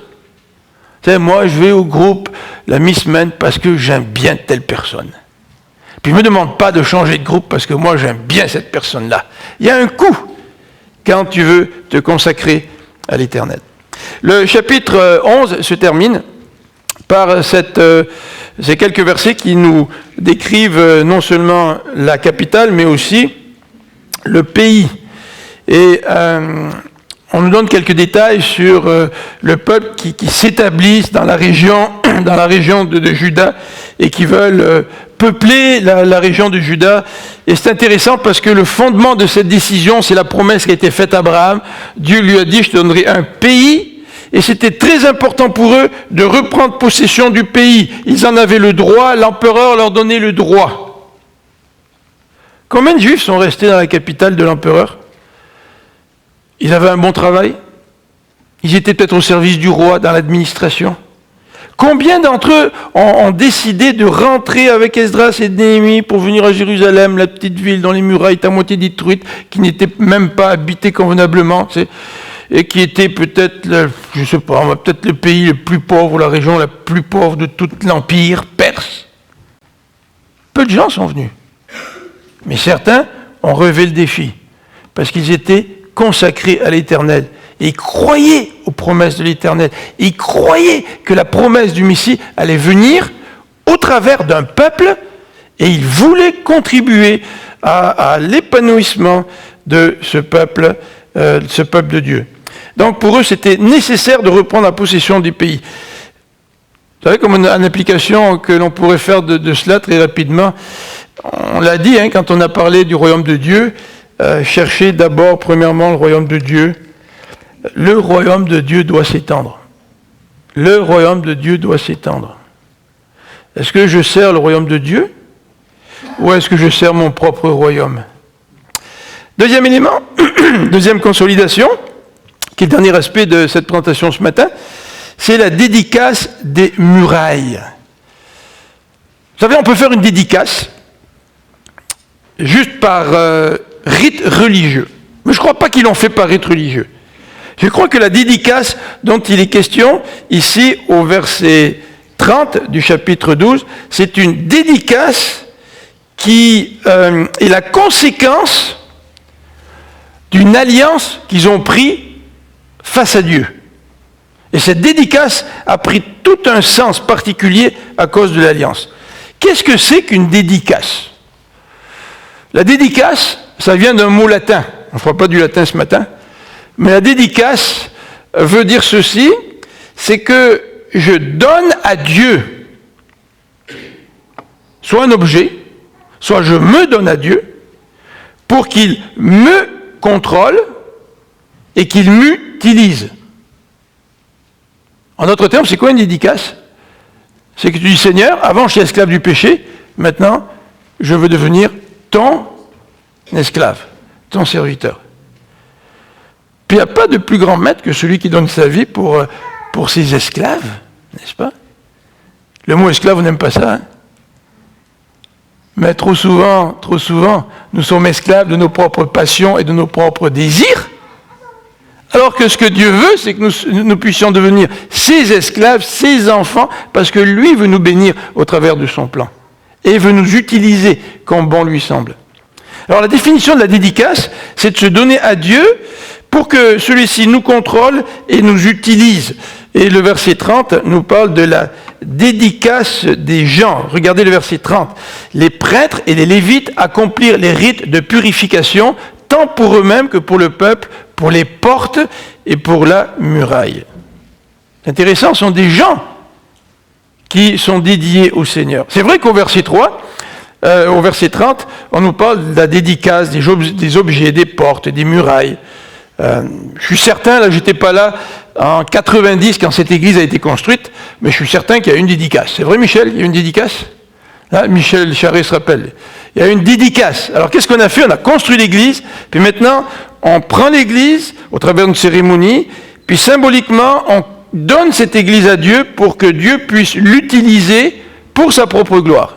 Tu sais, moi, je vais au groupe la mi-semaine parce que j'aime bien telle personne. Puis je ne me demande pas de changer de groupe parce que moi, j'aime bien cette personne-là. Il y a un coût quand tu veux te consacrer à l'Éternel. Le chapitre 11 se termine par ces quelques versets qui nous décrivent non seulement la capitale, mais aussi le pays. Et on nous donne quelques détails sur le peuple qui s'établissent dans la région de Juda et qui veulent peupler la région de Juda. Et c'est intéressant parce que le fondement de cette décision, c'est la promesse qui a été faite à Abraham. Dieu lui a dit, je te donnerai un pays Et c'était très important pour eux de reprendre possession du pays. Ils en avaient le droit, l'empereur leur donnait le droit. Combien de Juifs sont restés dans la capitale de l'empereur? Ils avaient un bon travail? Ils étaient peut-être au service du roi, dans l'administration? Combien d'entre eux ont décidé de rentrer avec Esdras et Néhémie pour venir à Jérusalem, la petite ville dont les murailles étaient à moitié détruites, qui n'était même pas habitée convenablement, et qui était peut-être, peut-être le pays le plus pauvre, la région la plus pauvre de tout l'Empire perse. Peu de gens sont venus. Mais certains ont relevé le défi, parce qu'ils étaient consacrés à l'Éternel. Et ils croyaient aux promesses de l'Éternel. Ils croyaient que la promesse du Messie allait venir au travers d'un peuple, et ils voulaient contribuer à l'épanouissement de ce peuple de Dieu. Donc pour eux, c'était nécessaire de reprendre la possession du pays. Vous savez, comme une application que l'on pourrait faire de cela très rapidement, on l'a dit quand on a parlé du royaume de Dieu, cherchez d'abord, premièrement, le royaume de Dieu. Le royaume de Dieu doit s'étendre. Le royaume de Dieu doit s'étendre. Est-ce que je sers le royaume de Dieu ou est-ce que je sers mon propre royaume? Deuxième élément, deuxième consolidation, qui est le dernier aspect de cette présentation ce matin, c'est la dédicace des murailles. Vous savez, on peut faire une dédicace juste par rite religieux. Mais je ne crois pas qu'ils l'ont fait par rite religieux. Je crois que la dédicace dont il est question ici au verset 30 du chapitre 12, c'est une dédicace qui est la conséquence d'une alliance qu'ils ont prise face à Dieu. Et cette dédicace a pris tout un sens particulier à cause de l'alliance. Qu'est-ce que c'est qu'une dédicace? La dédicace, ça vient d'un mot latin. On ne fera pas du latin ce matin. Mais la dédicace veut dire ceci, c'est que je donne à Dieu soit un objet, soit je me donne à Dieu pour qu'il me contrôle et qu'il m'utilise. En d'autres termes, c'est quoi une dédicace? C'est que tu dis, Seigneur, avant j'étais esclave du péché, maintenant je veux devenir ton esclave, ton serviteur. Puis il n'y a pas de plus grand maître que celui qui donne sa vie pour ses esclaves, n'est-ce pas? Le mot esclave, on n'aime pas ça. Mais trop souvent, nous sommes esclaves de nos propres passions et de nos propres désirs. Alors que ce que Dieu veut, c'est que nous puissions devenir ses esclaves, ses enfants, parce que lui veut nous bénir au travers de son plan. Et veut nous utiliser comme bon lui semble. Alors la définition de la dédicace, c'est de se donner à Dieu pour que celui-ci nous contrôle et nous utilise. Et le verset 30 nous parle de la dédicace des gens. Regardez le verset 30. Les prêtres et les lévites accomplirent les rites de purification, tant pour eux-mêmes que pour le peuple, pour les portes et pour la muraille. C'est intéressant, ce sont des gens qui sont dédiés au Seigneur. C'est vrai qu'au verset 3, au verset 30, on nous parle de la dédicace des objets, des portes, des murailles. Je suis certain, là, j'étais pas là en 90 quand cette église a été construite, mais je suis certain qu'il y a une dédicace. C'est vrai, Michel, il y a une dédicace? Là, Michel Charret se rappelle. Il y a une dédicace. Alors, qu'est-ce qu'on a fait? On a construit l'église, puis maintenant, on prend l'église au travers d'une cérémonie, puis symboliquement, on donne cette église à Dieu pour que Dieu puisse l'utiliser pour sa propre gloire.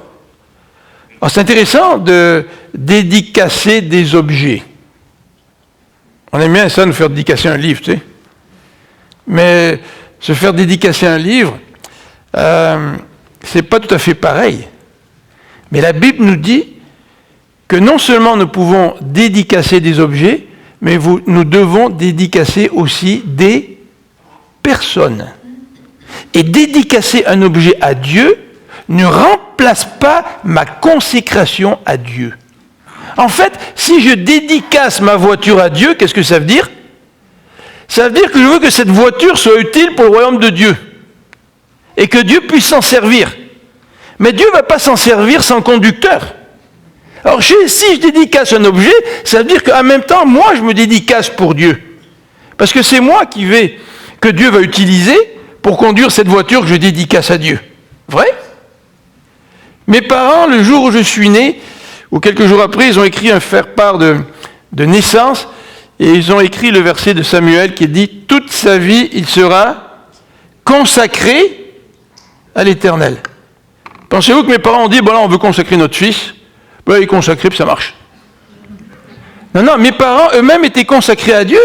Alors, c'est intéressant de dédicacer des objets. On aime bien ça, nous faire dédicacer un livre, tu sais. Mais se faire dédicacer un livre, c'est pas tout à fait pareil. Mais la Bible nous dit que non seulement nous pouvons dédicacer des objets, mais nous devons dédicacer aussi des personnes. Et dédicacer un objet à Dieu ne remplace pas ma consécration à Dieu. En fait, si je dédicace ma voiture à Dieu, qu'est-ce que ça veut dire? Ça veut dire que je veux que cette voiture soit utile pour le royaume de Dieu. Et que Dieu puisse s'en servir. Mais Dieu ne va pas s'en servir sans conducteur. Alors si je dédicace un objet, ça veut dire qu'en même temps, moi, je me dédicace pour Dieu. Parce que c'est moi qui vais que Dieu va utiliser pour conduire cette voiture que je dédicace à Dieu. Vrai? Mes parents, le jour où je suis né, ou quelques jours après, ils ont écrit un faire-part de naissance, et ils ont écrit le verset de Samuel qui dit « Toute sa vie, il sera consacré à l'Éternel ». Pensez-vous que mes parents ont dit « Bon là, on veut consacrer notre fils ». Ben, il est consacré, puis ça marche. Non, mes parents eux-mêmes étaient consacrés à Dieu.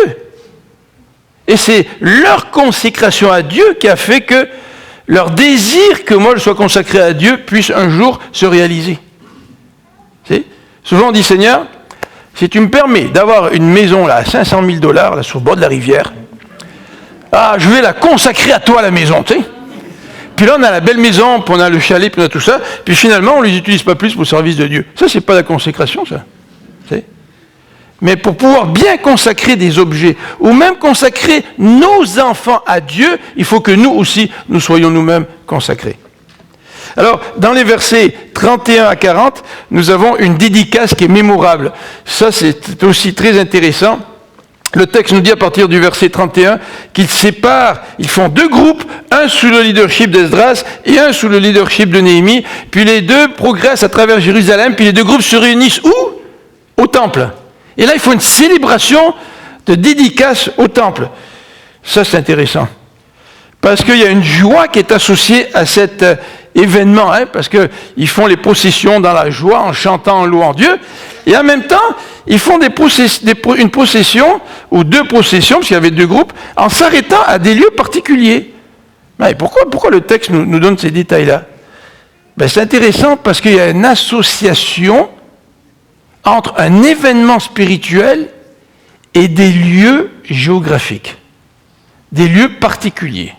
Et c'est leur consécration à Dieu qui a fait que leur désir que moi je sois consacré à Dieu puisse un jour se réaliser. Souvent on dit, Seigneur, si tu me permets d'avoir une maison là, à $500 000, là, sur le bord de la rivière, je vais la consacrer à toi, la maison, tu sais. Puis là, on a la belle maison, puis on a le chalet, puis on a tout ça, puis finalement, on ne les utilise pas plus pour le service de Dieu. Ça, c'est pas la consécration, ça. Tu sais. Mais pour pouvoir bien consacrer des objets, ou même consacrer nos enfants à Dieu, il faut que nous aussi, nous soyons nous-mêmes consacrés. Alors, dans les versets 31 à 40, nous avons une dédicace qui est mémorable. Ça, c'est aussi très intéressant. Le texte nous dit à partir du verset 31 qu'ils séparent, ils font deux groupes, un sous le leadership d'Esdras et un sous le leadership de Néhémie, puis les deux progressent à travers Jérusalem, puis les deux groupes se réunissent où? Au temple. Et là, il faut une célébration de dédicace au temple. Ça, c'est intéressant. Parce qu'il y a une joie qui est associée à cet événement, parce qu'ils font les processions dans la joie, en chantant, en louant Dieu. Et en même temps, ils font une procession, ou deux processions, parce qu'il y avait deux groupes, en s'arrêtant à des lieux particuliers. Mais pourquoi le texte nous donne ces détails-là? C'est intéressant parce qu'il y a une association entre un événement spirituel et des lieux géographiques, des lieux particuliers.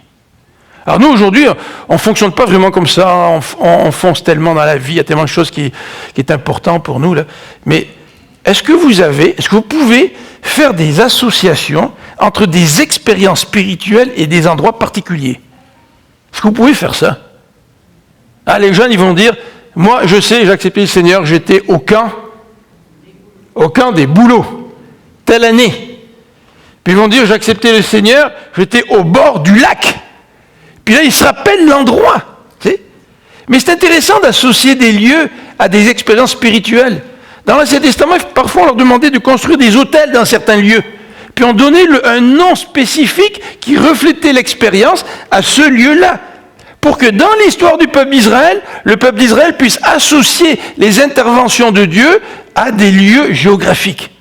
Alors nous, aujourd'hui, on ne fonctionne pas vraiment comme ça, on fonce tellement dans la vie, il y a tellement de choses qui est important pour nous, là. Mais est-ce que vous pouvez faire des associations entre des expériences spirituelles et des endroits particuliers? Est-ce que vous pouvez faire ça? Les jeunes, ils vont dire, moi, je sais, j'ai accepté le Seigneur, j'étais au camp des bouleaux, telle année. Puis ils vont dire, j'ai accepté le Seigneur, j'étais au bord du lac. Puis là, ils se rappellent l'endroit. Tu sais. Mais c'est intéressant d'associer des lieux à des expériences spirituelles. Dans l'Ancien Testament, parfois on leur demandait de construire des hôtels dans certains lieux. Puis on donnait un nom spécifique qui reflétait l'expérience à ce lieu-là. Pour que dans l'histoire du peuple d'Israël, le peuple d'Israël puisse associer les interventions de Dieu à des lieux géographiques.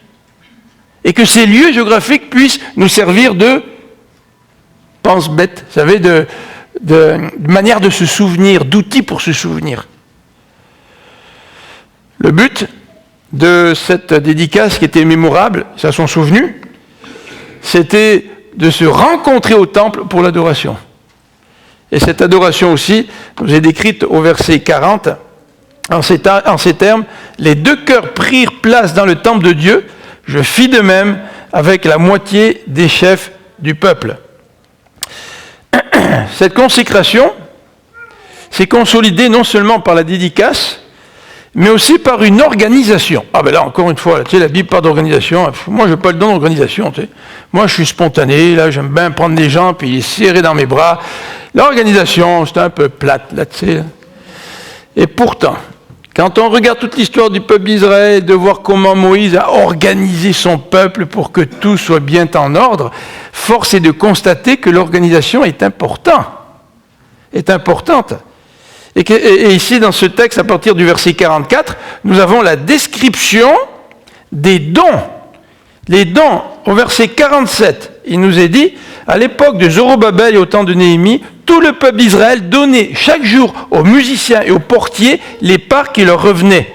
Et que ces lieux géographiques puissent nous servir de pense-bête, vous savez, de manière de se souvenir, d'outils pour se souvenir. Le but de cette dédicace qui était mémorable, ça s'en souvenu, c'était de se rencontrer au temple pour l'adoration. Et cette adoration aussi nous est décrite au verset 40, en ces termes, les deux cœurs prirent place dans le temple de Dieu, je fis de même avec la moitié des chefs du peuple. Cette consécration s'est consolidée non seulement par la dédicace, mais aussi par une organisation. Là, encore une fois, tu sais, la Bible parle d'organisation. Moi, je n'ai pas le don d'organisation. Tu sais. Moi, je suis spontané. Là, j'aime bien prendre des gens puis les serrer dans mes bras. L'organisation, c'est un peu plate, là, tu sais. Et pourtant, quand on regarde toute l'histoire du peuple d'Israël, de voir comment Moïse a organisé son peuple pour que tout soit bien en ordre, force est de constater que l'organisation est importante. Et ici, dans ce texte, à partir du verset 44, nous avons la description des dons. Les dons, au verset 47, il nous est dit, à l'époque de Zorobabel et au temps de Néhémie, tout le peuple d'Israël donnait chaque jour aux musiciens et aux portiers les parts qui leur revenaient.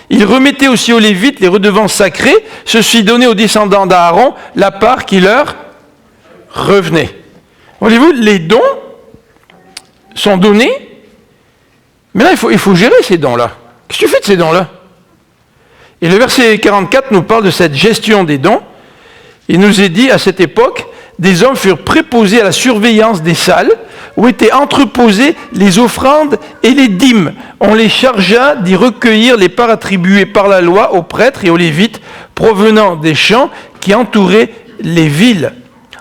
Ils remettaient aussi aux Lévites les redevances sacrées, ceci donnait aux descendants d'Aaron la part qui leur revenait. Voyez-vous, les dons sont donnés, mais là, il faut gérer ces dons-là. Qu'est-ce que tu fais de ces dons-là? Et le verset 44 nous parle de cette gestion des dons. Il nous est dit, à cette époque, des hommes furent préposés à la surveillance des salles où étaient entreposées les offrandes et les dîmes. On les chargea d'y recueillir les parts attribuées par la loi aux prêtres et aux lévites provenant des champs qui entouraient les villes.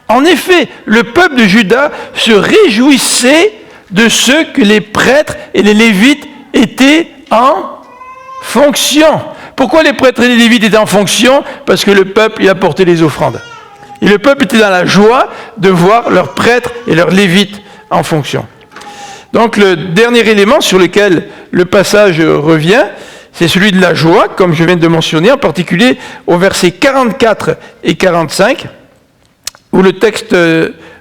En effet, le peuple de Juda se réjouissait de ce que les prêtres et les Lévites étaient en fonction. Pourquoi les prêtres et les Lévites étaient en fonction? Parce que le peuple y apportait les offrandes. Et le peuple était dans la joie de voir leurs prêtres et leurs Lévites en fonction. Donc le dernier élément sur lequel le passage revient, c'est celui de la joie, comme je viens de mentionner, en particulier au versets 44 et 45, où le texte,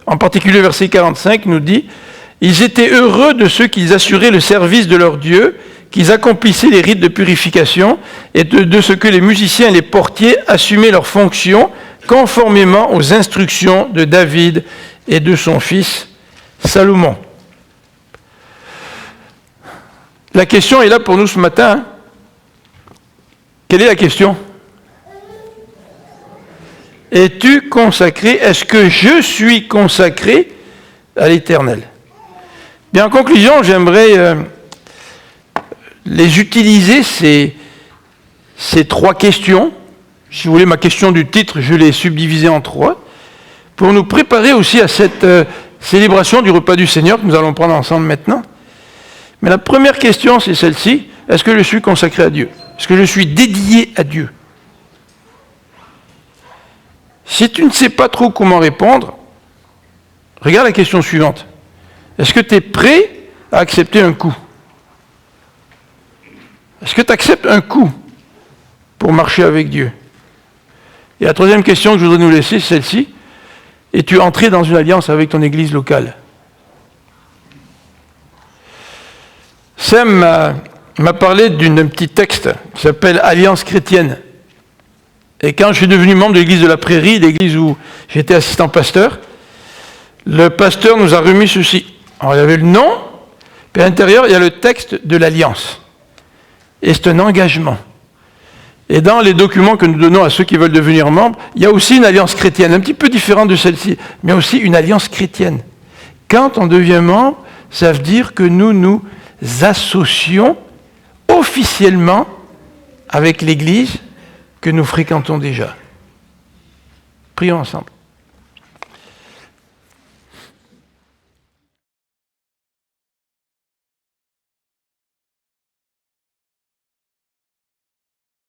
en particulier verset 45, nous dit « Ils étaient heureux de ceux qu'ils assuraient le service de leur Dieu, qu'ils accomplissaient les rites de purification, et de ce que les musiciens et les portiers assumaient leurs fonctions, conformément aux instructions de David et de son fils Salomon. » La question est là pour nous ce matin. Quelle est la question? Es-tu consacré? Est-ce que je suis consacré à l'Éternel? Bien, en conclusion, j'aimerais les utiliser, ces trois questions. Si vous voulez, ma question du titre, je l'ai subdivisée en trois, pour nous préparer aussi à cette célébration du repas du Seigneur que nous allons prendre ensemble maintenant. Mais la première question, c'est celle-ci. Est-ce que je suis consacré à Dieu? Est-ce que je suis dédié à Dieu? Si tu ne sais pas trop comment répondre, regarde la question suivante. Est-ce que tu es prêt à accepter un coup? Est-ce que tu acceptes un coup pour marcher avec Dieu? Et la troisième question que je voudrais nous laisser, c'est celle-ci. Es-tu entré dans une alliance avec ton église locale? Sam m'a parlé d'un petit texte qui s'appelle « Alliance chrétienne ». Et quand je suis devenu membre de l'église de la Prairie, l'église où j'étais assistant pasteur, le pasteur nous a remis ceci. Alors il y avait le nom, puis à l'intérieur il y a le texte de l'alliance. Et c'est un engagement. Et dans les documents que nous donnons à ceux qui veulent devenir membres, il y a aussi une alliance chrétienne, un petit peu différente de celle-ci, mais aussi une alliance chrétienne. Quand on devient membre, ça veut dire que nous nous associons officiellement avec l'Église que nous fréquentons déjà. Prions ensemble.